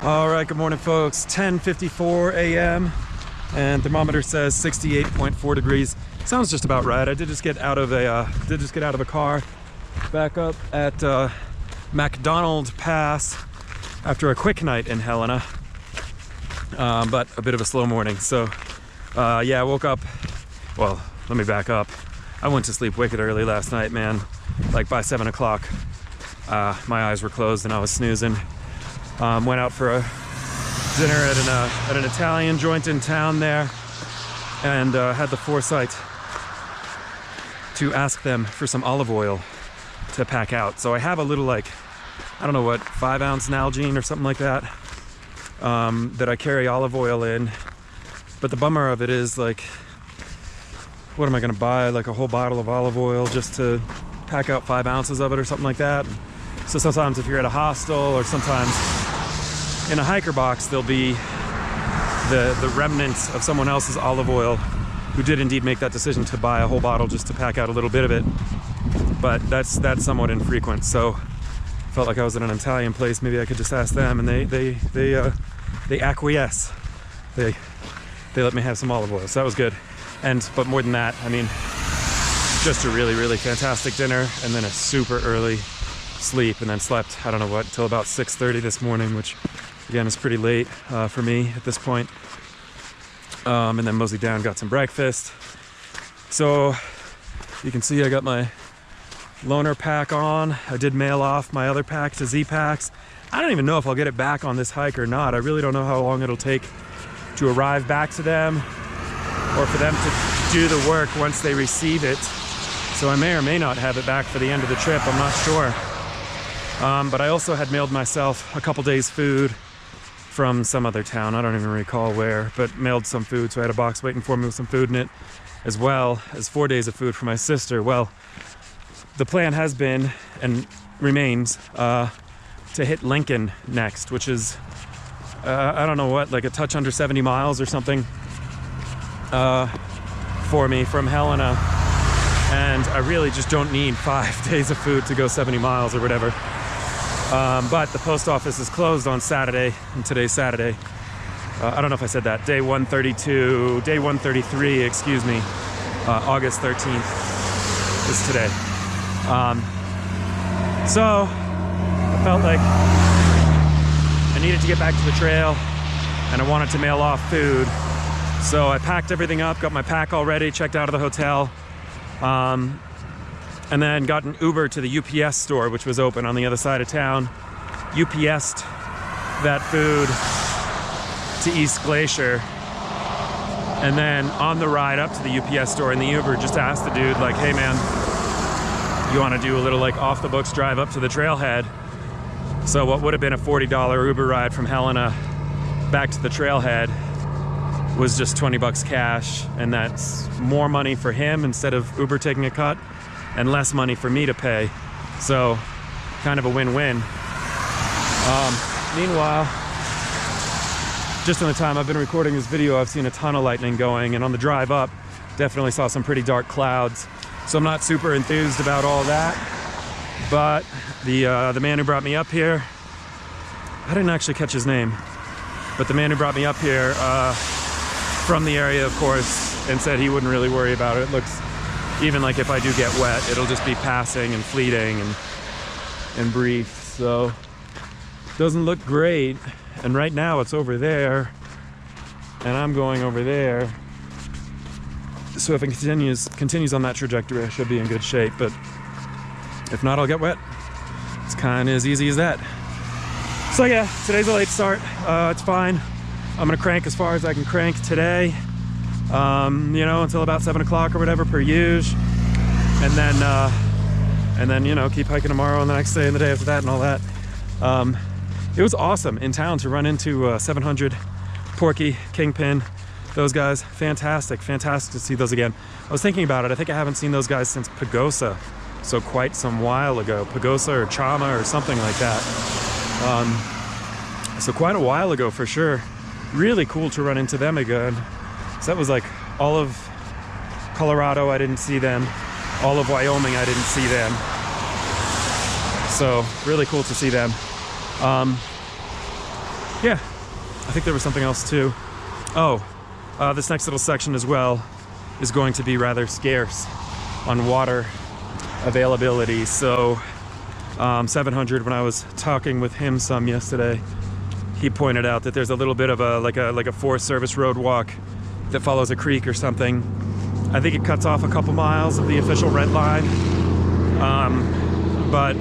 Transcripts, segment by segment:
All right, good morning, folks. 10:54 a.m. and thermometer says 68.4 degrees. Sounds just about right. I did just get out of a car back up at McDonald Pass after a quick night in Helena, but a bit of a slow morning. So yeah, I woke up. Well, let me back up. I went to sleep wicked early last night, man. Like by 7 o'clock, my eyes were closed and I was snoozing. Went out for a dinner at an Italian joint in town there, and had the foresight to ask them for some olive oil to pack out. So I have a little, like, I don't know what, 5-ounce Nalgene or something like that, that I carry olive oil in. But the bummer of it is, like, what am I gonna buy? Like a whole bottle of olive oil just to pack out 5 ounces of it or something like that? So sometimes if you're at a hostel, or sometimes in a hiker box, there'll be the remnants of someone else's olive oil who did indeed make that decision to buy a whole bottle just to pack out a little bit of it. But that's somewhat infrequent. So I felt like I was in an Italian place. Maybe I could just ask them, and they acquiesce. They let me have some olive oil. So that was good. But more than that, I mean, just a really, really fantastic dinner, and then a super early sleep, and then slept, I don't know what, till about 6:30 this morning, which again is pretty late for me at this point. And then moseyed down, got some breakfast. So you can see I got my loaner pack on. I did mail off my other pack to Z-Packs. I don't even know if I'll get it back on this hike or not. I really don't know how long it'll take to arrive back to them, or for them to do the work once they receive it. So I may or may not have it back for the end of the trip, I'm not sure. But I also had mailed myself a couple days food from some other town, I don't even recall where, but mailed some food, so I had a box waiting for me with some food in it, as well as 4 days of food for my sister. Well, the plan has been, and remains, to hit Lincoln next, which is, I don't know what, like a touch under 70 miles or something for me from Helena. And I really just don't need 5 days of food to go 70 miles or whatever. But the post office is closed on Saturday, and today's Saturday. I don't know if I said that. Day 133, excuse me. August 13th is today. So I felt like I needed to get back to the trail, and I wanted to mail off food. So I packed everything up, got my pack all ready, checked out of the hotel. And then got an Uber to the UPS store, which was open on the other side of town. UPS'd that food to East Glacier. And then on the ride up to the UPS store in the Uber, just asked the dude, like, hey man, you want to do a little like off the books drive up to the trailhead? So what would have been a $40 Uber ride from Helena back to the trailhead was just 20 bucks cash, and that's more money for him instead of Uber taking a cut, and less money for me to pay. So kind of a win-win. Meanwhile, just in the time I've been recording this video, I've seen a ton of lightning going, and on the drive up, definitely saw some pretty dark clouds. So I'm not super enthused about all that. But the man who brought me up here, I didn't actually catch his name, but the man who brought me up here, from the area, of course, and said he wouldn't really worry about it. It looks, even like if I do get wet, it'll just be passing and fleeting and brief. So doesn't look great. And right now it's over there, and I'm going over there. So if it continues on that trajectory, I should be in good shape. But if not, I'll get wet. It's kind of as easy as that. So yeah, today's a late start. It's fine. I'm gonna crank as far as I can crank today, you know, until about 7 o'clock or whatever per usual, and then you know, keep hiking tomorrow and the next day and the day after that and all that. It was awesome in town to run into 700, Porky, Kingpin, those guys. Fantastic to see those again. I was thinking about it. I think I haven't seen those guys since Pagosa, so quite some while ago. Pagosa or Chama or something like that. So quite a while ago for sure. Really cool to run into them again. So that was like all of Colorado, I didn't see them. All of Wyoming, I didn't see them. So really cool to see them. yeah, I think there was something else too. Oh, this next little section as well is going to be rather scarce on water availability. So 700, when I was talking with him some yesterday, he pointed out that there's a little bit of a like a Forest Service road walk that follows a creek or something. I think it cuts off a couple miles of the official red line, but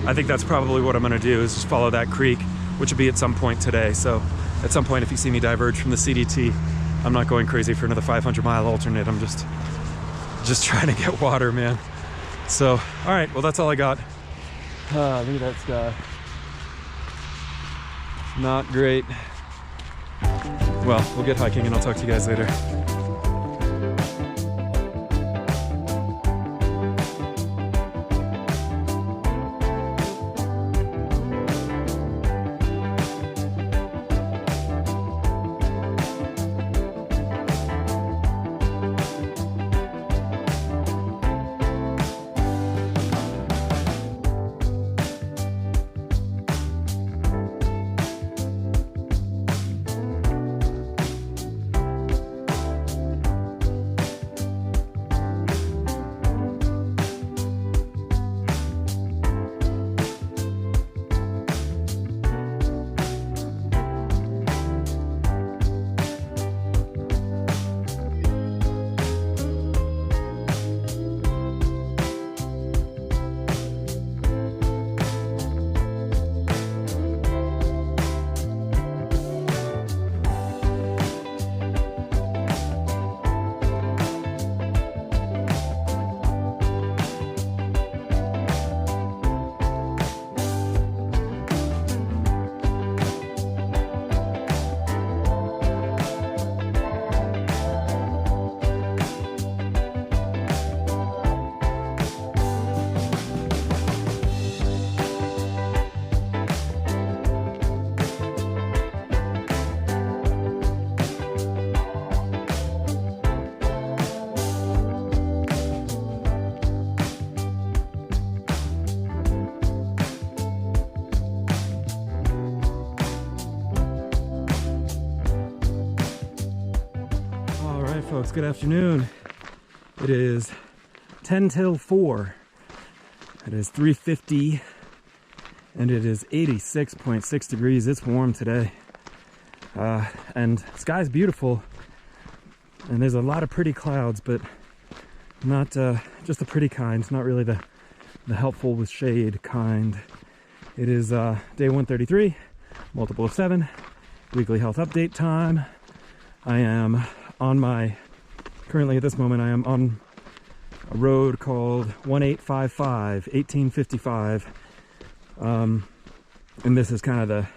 I think that's probably what I'm gonna do, is just follow that creek, which will be at some point today. So at some point, if you see me diverge from the CDT, I'm not going crazy for another 500-mile alternate. I'm just trying to get water, man. So, all right, well, that's all I got. Look at that sky. Not great. Well, we'll get hiking and I'll talk to you guys later. Folks, good afternoon. It is 10 till 4. It is 3:50 and it is 86.6 degrees. It's warm today. And the sky's beautiful. And there's a lot of pretty clouds, but not just the pretty kind, not really the helpful with shade kind. It is day 133, multiple of 7, weekly health update time. I am on currently at this moment, I am on a road called 1855. And this is kind of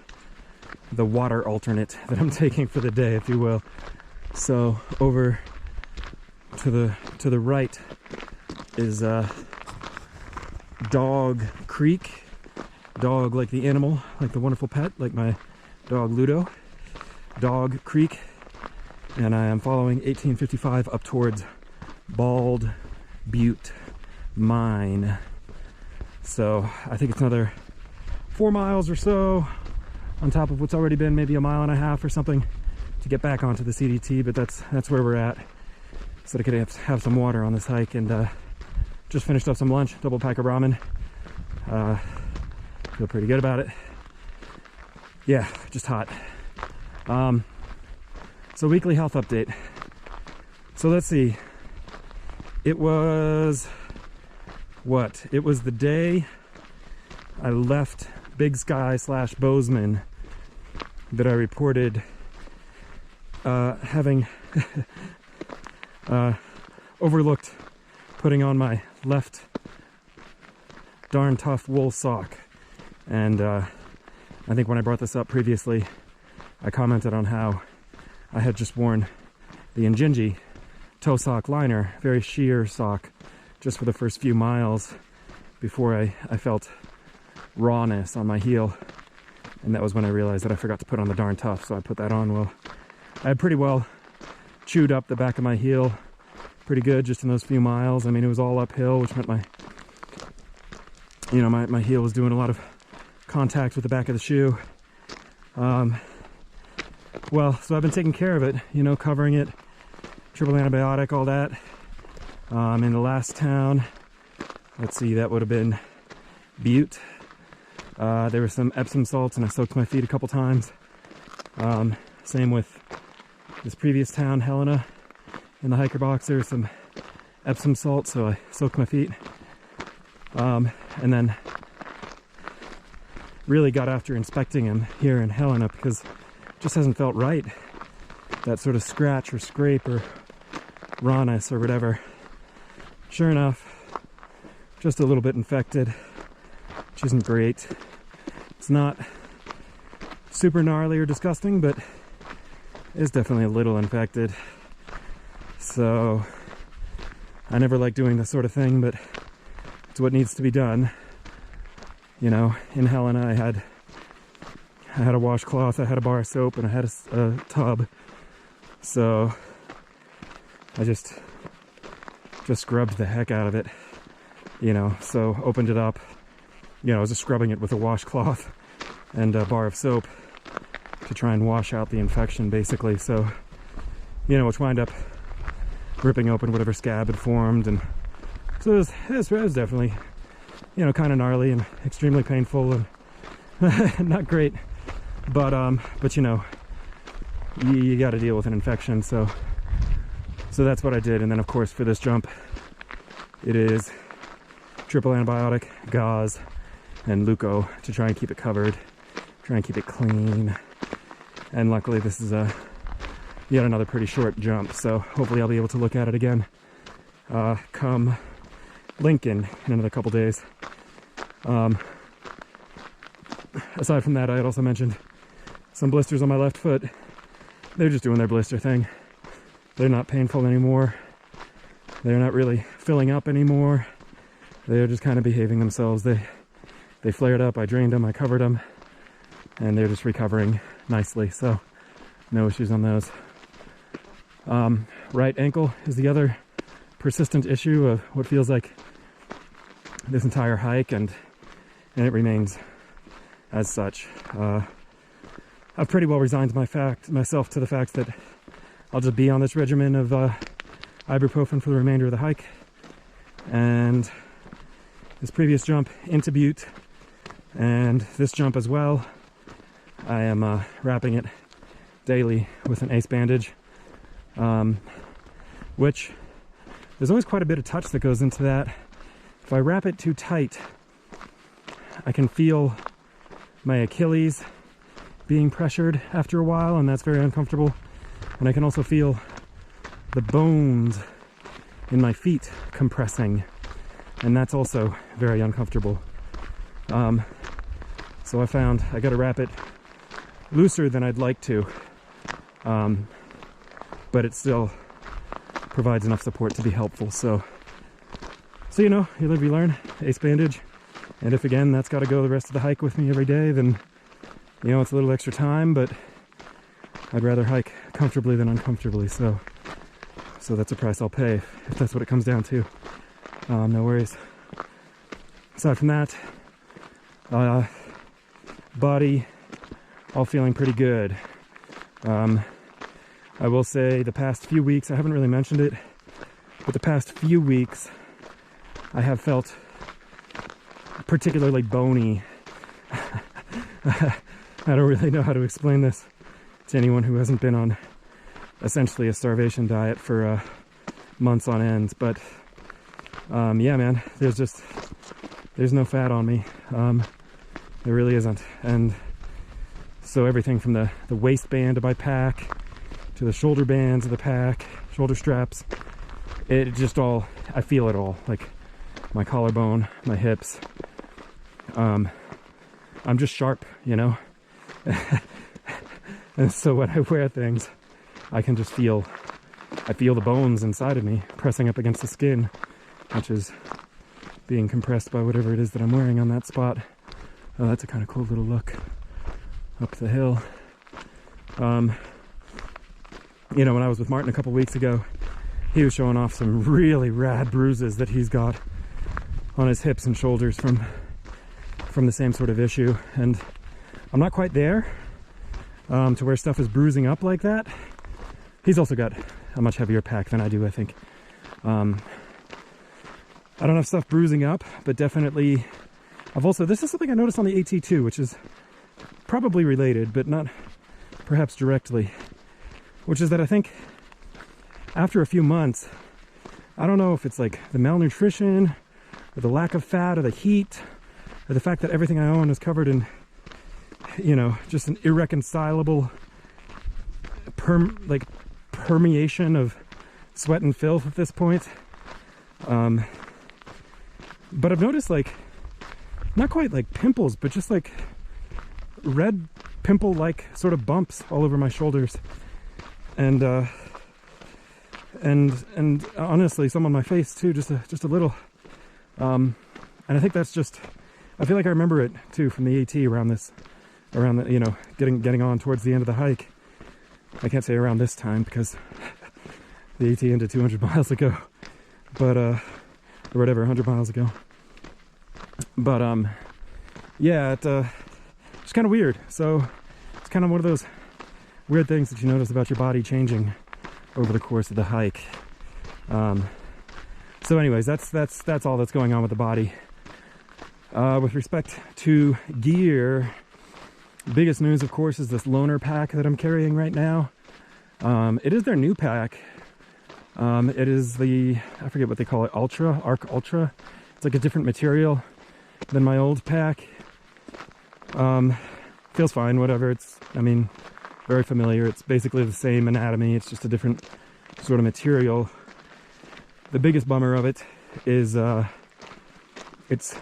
the water alternate that I'm taking for the day, if you will. So over to the right is Dog Creek. Dog like the animal, like the wonderful pet, like my dog Ludo. Dog Creek. And I am following 1855 up towards Bald Butte Mine. So I think it's another 4 miles or so on top of what's already been maybe a mile and a half or something to get back onto the CDT, but that's where we're at. So I could have some water on this hike, and just finished up some lunch, double pack of ramen. Feel pretty good about it. Yeah, just hot. So weekly health update. So let's see. It was what? It was the day I left Big Sky / Bozeman that I reported having overlooked putting on my left darn tough wool sock. And I think when I brought this up previously, I commented on how I had just worn the Injinji toe sock liner, very sheer sock, just for the first few miles before I felt rawness on my heel. And that was when I realized that I forgot to put on the darn tough, so I put that on. Well, I had pretty well chewed up the back of my heel pretty good just in those few miles. I mean, it was all uphill, which meant my heel was doing a lot of contact with the back of the shoe. Well, so I've been taking care of it, you know, covering it, triple antibiotic, all that. In the last town, let's see, that would have been Butte. There were some Epsom salts and I soaked my feet a couple times. Same with this previous town, Helena. In the hiker box, there was some Epsom salt, so I soaked my feet. And then really got after inspecting him here in Helena because it just hasn't felt right. That sort of scratch or scrape or rawness or whatever. Sure enough, just a little bit infected, which isn't great. It's not super gnarly or disgusting, but it's definitely a little infected. So I never like doing this sort of thing, but it's what needs to be done. You know, in Helena I had a washcloth, I had a bar of soap, and I had a tub. So I just scrubbed the heck out of it, you know. So opened it up, you know, I was just scrubbing it with a washcloth and a bar of soap to try and wash out the infection, basically. So, you know, which wound up ripping open whatever scab had formed, and so it was definitely, you know, kind of gnarly and extremely painful and not great, but you know, you got to deal with an infection, so that's what I did. And then of course for this jump it is triple antibiotic, gauze, and Luco to try and keep it covered, try and keep it clean. And luckily this is yet another pretty short jump, so hopefully I'll be able to look at it again come Lincoln in another couple days. Aside from that, I had also mentioned some blisters on my left foot. They're just doing their blister thing. They're not painful anymore. They're not really filling up anymore. They're just kind of behaving themselves. They flared up, I drained them, I covered them, and they're just recovering nicely, so no issues on those. Right ankle is the other persistent issue of what feels like this entire hike, and it remains as such. I've pretty well resigned myself to the fact that I'll just be on this regimen of ibuprofen for the remainder of the hike. And this previous jump into Butte and this jump as well, I am wrapping it daily with an ace bandage, which there's always quite a bit of touch that goes into that. If I wrap it too tight, I can feel my Achilles being pressured after a while, and that's very uncomfortable. And I can also feel the bones in my feet compressing, and that's also very uncomfortable. So I found I gotta wrap it looser than I'd like to, but it still provides enough support to be helpful. So you know, you live, you learn. Ace bandage. And if again that's got to go the rest of the hike with me every day, then you know, it's a little extra time, but I'd rather hike comfortably than uncomfortably. So that's a price I'll pay if that's what it comes down to. No worries. Aside from that, body all feeling pretty good. I will say the past few weeks, I haven't really mentioned it, but the past few weeks I have felt particularly bony. I don't really know how to explain this to anyone who hasn't been on essentially a starvation diet for months on end, but yeah, man, there's no fat on me. There really isn't. And so everything from the waistband of my pack to the shoulder bands of the pack, shoulder straps, it just all, I feel it all, like my collarbone, my hips. I'm just sharp, you know. And so when I wear things, I can just feel the bones inside of me pressing up against the skin, which is being compressed by whatever it is that I'm wearing on that spot. Oh, that's a kind of cool little look up the hill. You know, when I was with Martin a couple weeks ago, he was showing off some really rad bruises that he's got on his hips and shoulders from the same sort of issue, and I'm not quite there. to where stuff is bruising up like that. He's also got a much heavier pack than I do, I think. I don't have stuff bruising up, but definitely this is something I noticed on the AT too, which is probably related, but not perhaps directly, which is that I think after a few months, I don't know if it's like the malnutrition or the lack of fat or the heat or the fact that everything I own is covered in, you know, just an irreconcilable permeation of sweat and filth at this point. But I've noticed, like, not quite like pimples, but just like red pimple-like sort of bumps all over my shoulders, and honestly some on my face too, just a little. And I think that's just, I feel like I remember it too from the AT around the, you know, getting on towards the end of the hike. I can't say around this time because the AT ended 200 miles ago, but or whatever, 100 miles ago. But yeah, it's kind of weird. So it's kind of one of those weird things that you notice about your body changing over the course of the hike. So anyways, that's all that's going on with the body. With respect to gear, biggest news, of course, is this loaner pack that I'm carrying right now. It is their new pack. It is the, I forget what they call it, Arc Ultra. It's like a different material than my old pack. Feels fine, whatever. It's, I mean, very familiar. It's basically the same anatomy. It's just a different sort of material. The biggest bummer of it is, it's,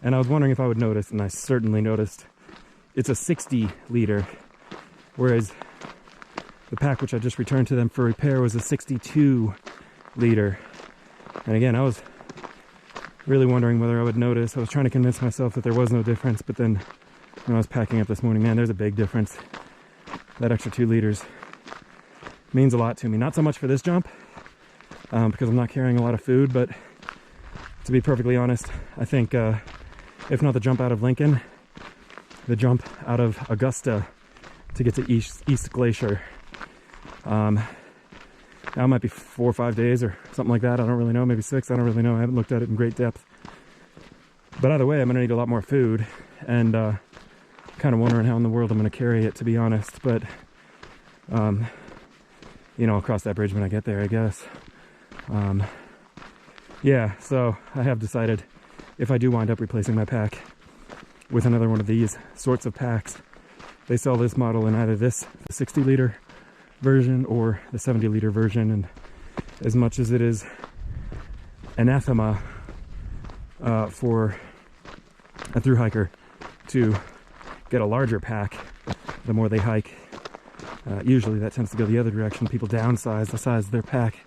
and I was wondering if I would notice, and I certainly noticed, it's a 60 liter, whereas the pack which I just returned to them for repair was a 62 liter. And again, I was really wondering whether I would notice. I was trying to convince myself that there was no difference, but then when I was packing up this morning, man, there's a big difference. That extra 2 liters means a lot to me. Not so much for this jump, because I'm not carrying a lot of food, but to be perfectly honest, I think if not the jump out of Lincoln, the jump out of Augusta to get to East Glacier. Now it might be 4 or 5 days or something like that. I don't really know. Maybe 6. I don't really know. I haven't looked at it in great depth. But either way, I'm going to need a lot more food, and kind of wondering how in the world I'm going to carry it, to be honest. But you know, I'll cross that bridge when I get there, I guess. Yeah, so I have decided if I do wind up replacing my pack with another one of these sorts of packs, they sell this model in either the 60 liter version or the 70 liter version, and as much as it is anathema for a thru hiker to get a larger pack the more they hike, usually that tends to go the other direction. People downsize the size of their pack.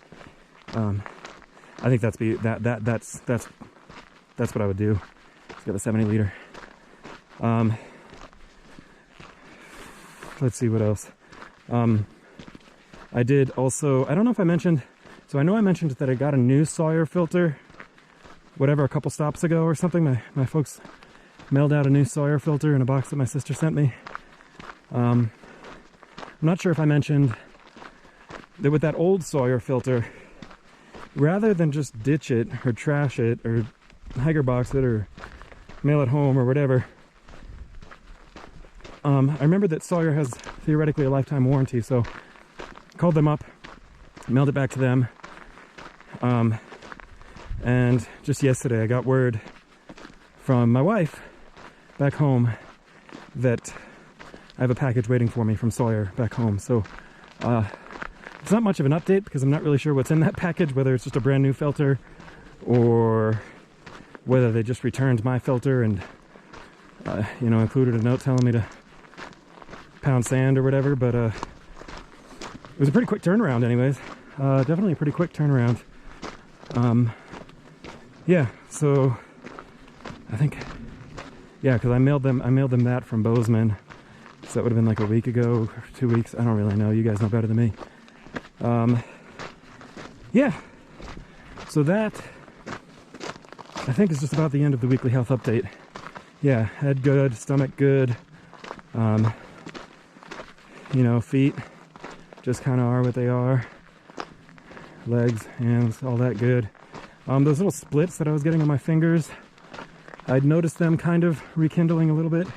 I think that's what I would do. It's got a 70 liter. Let's see what else. I did also, I don't know if I mentioned, so I know I mentioned that I got a new Sawyer filter, whatever, a couple stops ago or something. My folks mailed out a new Sawyer filter in a box that my sister sent me. I'm not sure if I mentioned that with that old Sawyer filter, rather than just ditch it or trash it or hiker box it or mail it home or whatever, I remember that Sawyer has theoretically a lifetime warranty, so called them up, mailed it back to them, and just yesterday I got word from my wife back home that I have a package waiting for me from Sawyer back home. So it's not much of an update because I'm not really sure what's in that package, whether it's just a brand new filter or whether they just returned my filter and you know, included a note telling me to pound sand or whatever. But it was a pretty quick turnaround anyways. Definitely a pretty quick turnaround. Yeah, so I think, yeah, because I mailed them that from Bozeman, so that would have been like a week ago, 2 weeks. I don't really know. You guys know better than me. Yeah, so that I think is just about the end of the weekly health update. Yeah, head good, stomach good. You know, feet just kind of are what they are. Legs, hands, all that good. Those little splits that I was getting on my fingers, I'd noticed them kind of rekindling a little bit,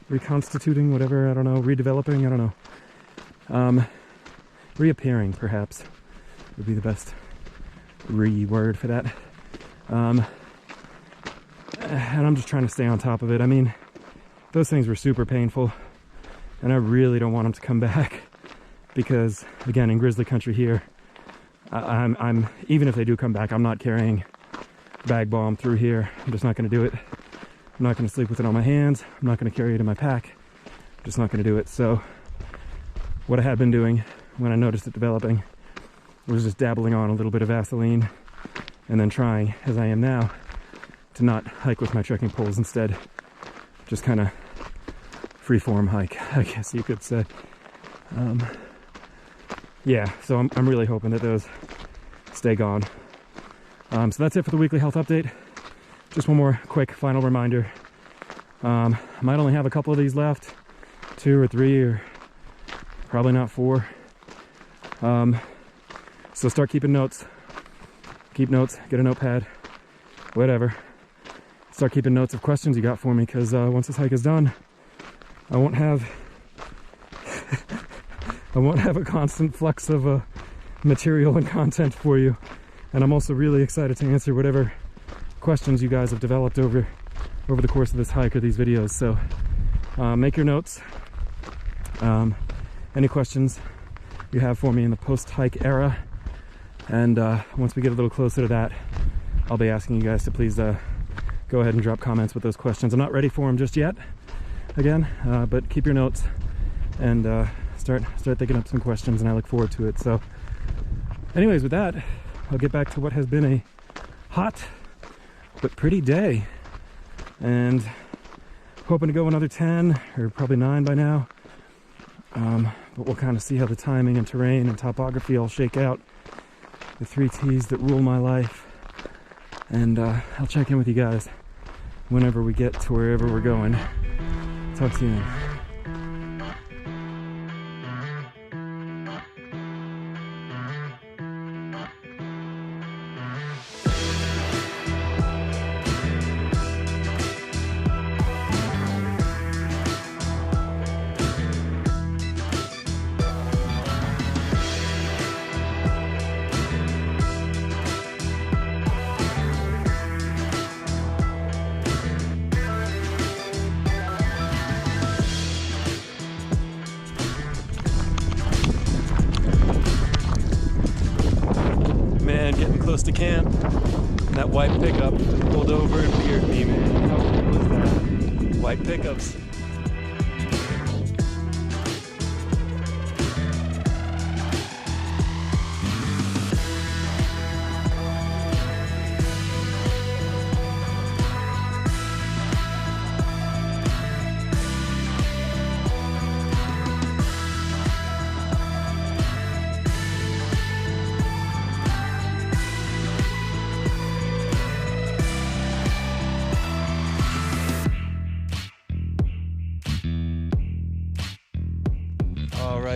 reconstituting, whatever, I don't know, redeveloping, I don't know. Reappearing, perhaps, would be the best word for that. And I'm just trying to stay on top of it. I mean, those things were super painful, and I really don't want them to come back because, again, in grizzly country here, I'm even if they do come back, I'm not carrying bag balm through here. I'm just not going to do it. I'm not going to sleep with it on my hands. I'm not going to carry it in my pack. I'm just not going to do it. So what I had been doing when I noticed it developing was just dabbling on a little bit of Vaseline and then trying, as I am now, to not hike with my trekking poles, instead just kind of freeform hike, I guess you could say. Yeah, so I'm really hoping that those stay gone. So that's it for the weekly health update. Just one more quick final reminder. I might only have a couple of these left, 2 or 3, or probably not 4. So start keeping notes. Keep notes, get a notepad, whatever. Start keeping notes of questions you got for me, because once this hike is done, I won't have a constant flux of material and content for you. And I'm also really excited to answer whatever questions you guys have developed over the course of this hike or these videos. So make your notes. Any questions you have for me in the post-hike era. And once we get a little closer to that, I'll be asking you guys to please go ahead and drop comments with those questions. I'm not ready for them just yet, again, but keep your notes and start thinking up some questions, and I look forward to it. So anyways, with that, I'll get back to what has been a hot but pretty day, and hoping to go another 10 or probably 9 by now. But we'll kind of see how the timing and terrain and topography all shake out, the 3 T's that rule my life. And I'll check in with you guys whenever we get to wherever we're going. Talk to you then. Close to camp, and that white pickup just pulled over and veered me, man. How cool was that? White pickups.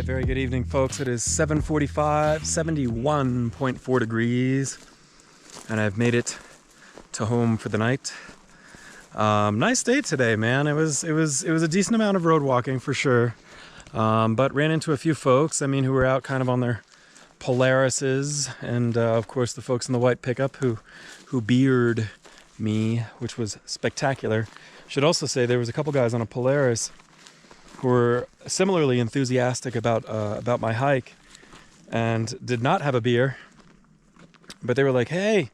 Very good evening, folks. It is 7:45, 71.4 degrees, and I've made it to home for the night. Nice day today, man. It was a decent amount of road walking for sure, but ran into a few folks, who were out kind of on their Polarises, and of course the folks in the white pickup who beered me, which was spectacular. Should also say there was a couple guys on a Polaris who were similarly enthusiastic about my hike and did not have a beer, but they were like, "Hey,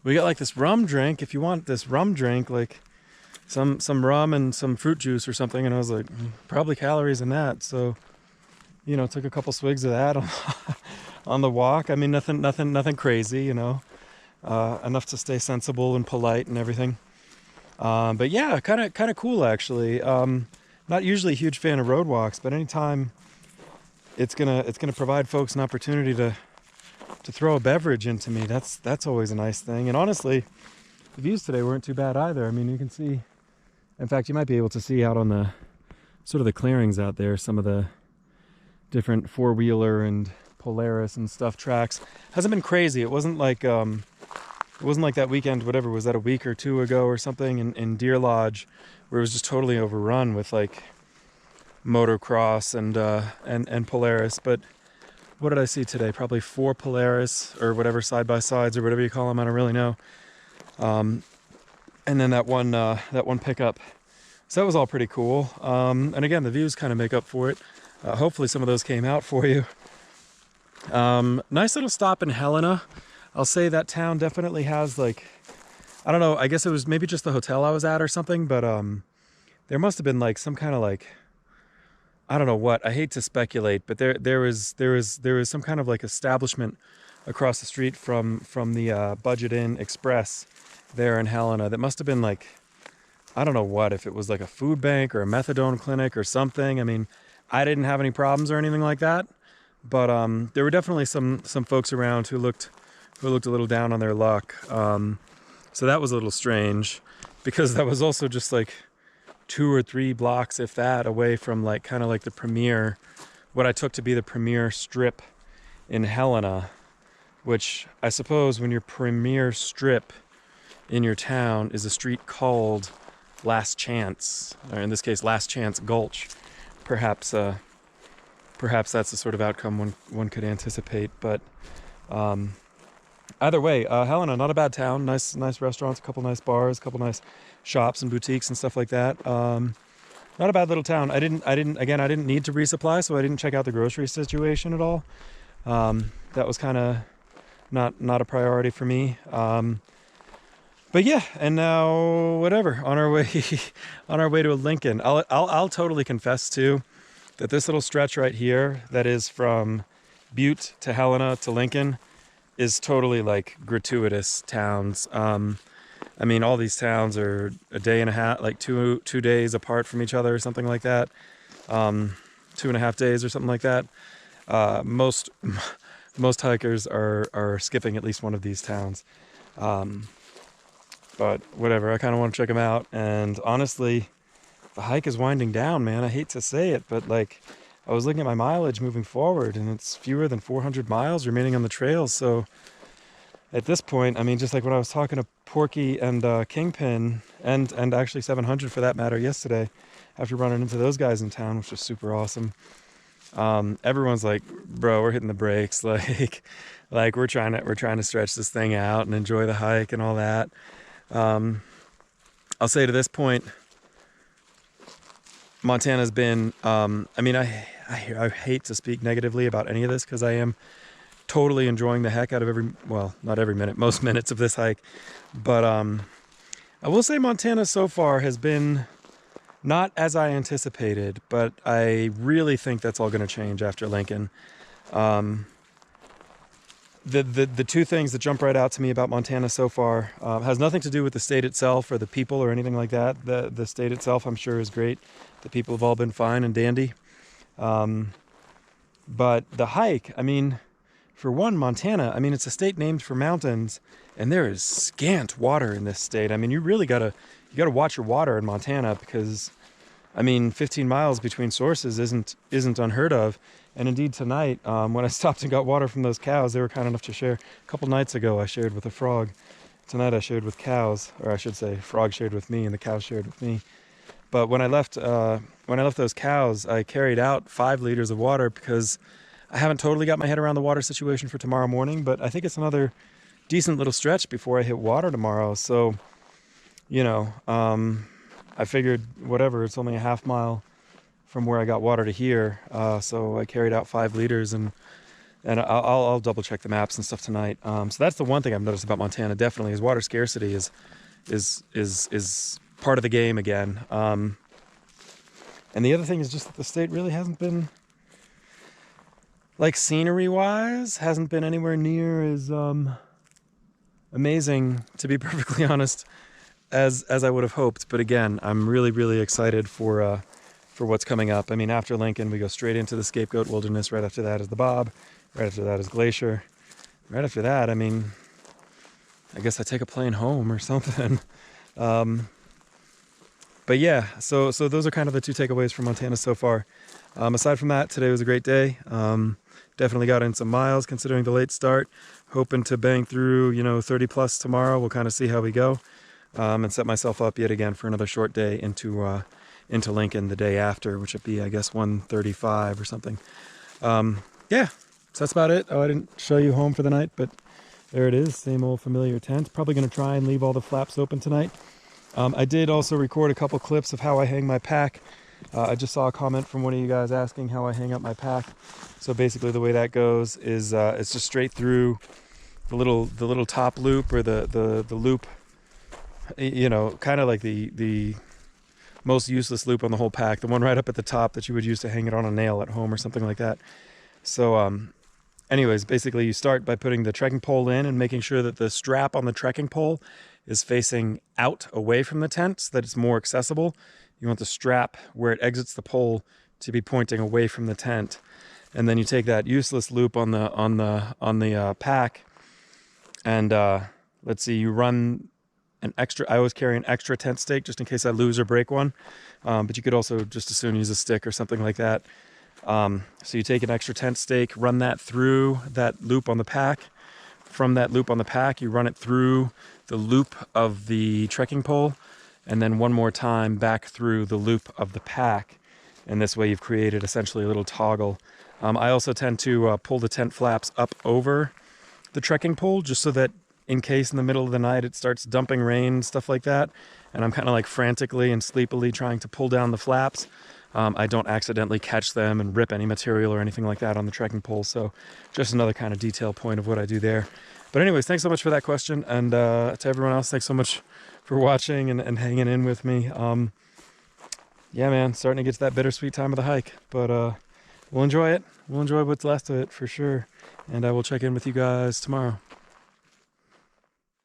we got like this rum drink. If you want this rum drink, like some rum and some fruit juice or something." And I was like, "Probably calories in that." So, took a couple swigs of that on the walk. Nothing crazy, enough to stay sensible and polite and everything. But yeah, kind of cool actually. Not usually a huge fan of road walks, but anytime it's gonna provide folks an opportunity to throw a beverage into me, that's always a nice thing. And honestly, the views today weren't too bad either. You can see, in fact, you might be able to see out on the sort of the clearings out there some of the different four-wheeler and Polaris and stuff tracks. Hasn't been crazy. It wasn't like that weekend, whatever, was that a week or two ago or something in Deer Lodge, where it was just totally overrun with like motocross and Polaris. But what did I see today? Probably 4 Polaris or whatever, side-by-sides or whatever you call them. I don't really know. And then that one pickup. So that was all pretty cool. And again, the views kind of make up for it. Hopefully some of those came out for you. Nice little stop in Helena. I'll say that town definitely has, like, I don't know, I guess it was maybe just the hotel I was at or something, but there must have been like some kind of like, I don't know what, I hate to speculate, but there was some kind of like establishment across the street from the Budget Inn Express there in Helena that must have been like, I don't know what, if it was like a food bank or a methadone clinic or something. I mean, I didn't have any problems or anything like that, but there were definitely some folks around who looked a little down on their luck. So that was a little strange, because that was also just like 2 or 3 blocks, if that, away from like kind of like the premier, what I took to be the premier strip in Helena, which I suppose when your premier strip in your town is a street called Last Chance, or in this case Last Chance Gulch, perhaps that's the sort of outcome one could anticipate. But either way, Helena, not a bad town. Nice restaurants, a couple nice bars, a couple nice shops and boutiques and stuff like that. Not a bad little town. I didn't need to resupply, so I didn't check out the grocery situation at all. That was kind of not a priority for me. But yeah, and now whatever, on our way to Lincoln. I'll totally confess too that this little stretch right here, that is from Butte to Helena to Lincoln, is totally like gratuitous towns. I mean, all these towns are a day and a half, like two days apart from each other or something like that. 2.5 days or something like that. Most hikers are skipping at least one of these towns. But whatever, I kind of want to check them out. And honestly, the hike is winding down, man. I hate to say it, but like, I was looking at my mileage moving forward, and it's fewer than 400 miles remaining on the trails. So at this point, I mean, just like when I was talking to Porky and Kingpin, and actually 700 for that matter yesterday, after running into those guys in town, which was super awesome. Everyone's like, bro, we're hitting the brakes. Like we're trying to stretch this thing out and enjoy the hike and all that. I'll say to this point, Montana's been, I mean, I hate to speak negatively about any of this, because I am totally enjoying the heck out of not every minute, most minutes of this hike. But I will say Montana so far has been not as I anticipated, but I really think that's all going to change after Lincoln. The two things that jump right out to me about Montana so far has nothing to do with the state itself or the people or anything like that. The state itself, I'm sure, is great. The people have all been fine and dandy. But the hike, I mean, for one, Montana, I mean, it's a state named for mountains, and there is scant water in this state. I mean, you really gotta watch your water in Montana, because, I mean, 15 miles between sources isn't unheard of. And indeed tonight, when I stopped and got water from those cows, they were kind enough to share. A couple nights ago, I shared with a frog. Tonight I shared with cows, or I should say, frog shared with me and the cow shared with me. But when I left those cows, I carried out 5 liters of water, because I haven't totally got my head around the water situation for tomorrow morning, but I think it's another decent little stretch before I hit water tomorrow. So, you know, I figured whatever, it's only a half mile from where I got water to here. So I carried out 5 liters, and I'll double check the maps and stuff tonight. So that's the one thing I've noticed about Montana, definitely, is water scarcity is part of the game again. And the other thing is just that the state really hasn't been, like, scenery wise, hasn't been anywhere near as amazing, to be perfectly honest, as I would have hoped. But again, I'm really, really excited for what's coming up. I mean, after Lincoln, we go straight into the Scapegoat Wilderness. Right after that is the Bob. Right after that is Glacier. Right after that, I mean, I guess I take a plane home or something. But yeah, so those are kind of the two takeaways from Montana so far. Aside from that, today was a great day. Definitely got in some miles considering the late start. Hoping to bang through, 30 plus tomorrow. We'll kind of see how we go, and set myself up yet again for another short day into Lincoln the day after, which would be, I guess, 1:35 or something. Yeah, so that's about it. Oh, I didn't show you home for the night, but there it is. Same old familiar tent. Probably going to try and leave all the flaps open tonight. I did also record a couple clips of how I hang my pack. I just saw a comment from one of you guys asking how I hang up my pack. So basically the way that goes is it's just straight through the little top loop, or the loop, kind of like the most useless loop on the whole pack, the one right up at the top that you would use to hang it on a nail at home or something like that. So anyways, basically you start by putting the trekking pole in and making sure that the strap on the trekking pole is facing out away from the tent so that it's more accessible. You want the strap where it exits the pole to be pointing away from the tent. And then you take that useless loop on the pack, and let's see, you run an extra. I always carry an extra tent stake just in case I lose or break one, but you could also just as soon use a stick or something like that. So you take an extra tent stake, run that through that loop on the pack. From that loop on the pack, you run it through the loop of the trekking pole, and then one more time back through the loop of the pack. And this way you've created essentially a little toggle. I also tend to pull the tent flaps up over the trekking pole, just so that in case in the middle of the night it starts dumping rain, stuff like that, and I'm kind of like frantically and sleepily trying to pull down the flaps, I don't accidentally catch them and rip any material or anything like that on the trekking pole. So just another kind of detail point of what I do there. But anyways, thanks so much for that question. And to everyone else, thanks so much for watching and hanging in with me. Yeah, man, starting to get to that bittersweet time of the hike. But we'll enjoy it. We'll enjoy what's left of it for sure. And I will check in with you guys tomorrow.